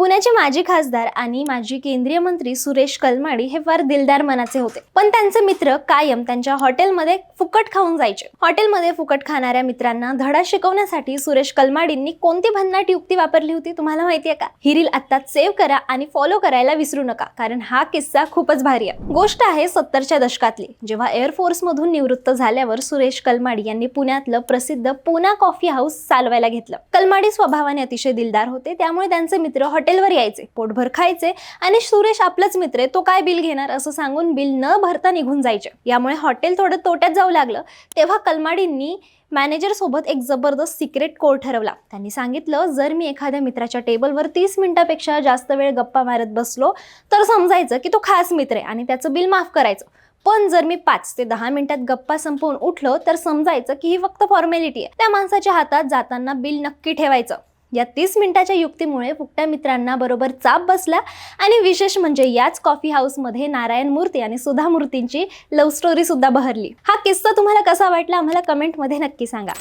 पुण्याचे माजी खासदार आणि माजी केंद्रीय मंत्री सुरेश कलमाडी हे फार दिलदार मनाचे होते, पण त्यांचे मित्र कायम त्यांच्या हॉटेलमध्ये फुकट खाऊन जायचे. हॉटेलमध्ये फुकट खाणाऱ्या मित्रांना धडा शिकवण्यासाठी सुरेश कलमाडींनी कोणती भन्नाट युक्ती वापरली होती तुम्हाला माहितीये का? ही रील आत्ताच सेव्ह करा आणि फॉलो करायला विसरू नका, कारण हा किस्सा खूपच भारी आहे. गोष्ट आहे 70च्या दशकातली, जेव्हा एअरफोर्स मधून निवृत्त झाल्यावर सुरेश कलमाडी यांनी पुण्यातलं प्रसिद्ध पूना कॉफी हाऊस चालवायला घेतलं. कलमाडी स्वभावाने अतिशय दिलदार होते, त्यामुळे त्यांचे मित्र हॉटेलवर यायचे, पोटभर खायचे आणि सुरेश आपलाच मित्र आहे, तो काय बिल घेणार असं सांगून बिल न भरता निघून जायचे. यामुळे हॉटेल थोडं तोट्यात जाऊ लागलं. तेव्हा कलमाडींनी मॅनेजर सोबत एक जबरदस्त सिक्रेट कोड ठरवला. त्यांनी सांगितलं, जर मी एखाद्या मित्राच्या टेबलवर 30 मिनिटापेक्षा जास्त वेळ गप्पा मारत बसलो तर समजायचं की तो खास मित्र आहे आणि त्याचं बिल माफ करायचं. पण जर मी 5 ते 10 मिनिटात गप्पा संपवून उठलो तर समजायचं की ही फक्त फॉर्मॅलिटी आहे. त्या माणसाच्या हातात जाताना बिल नक्की ठेवायचं. या 30 मिनिटाच्या युक्तीमुळे फुकट्या मित्रांना बरोबर चाप बसला आणि विशेष म्हणजे याच कॉफी हाऊसमध्ये नारायण मूर्ती आणि सुधा मूर्तींची लव्ह स्टोरी सुद्धा बहरली. हा किस्सा तुम्हाला कसा वाटला आम्हाला कमेंटमध्ये नक्की सांगा.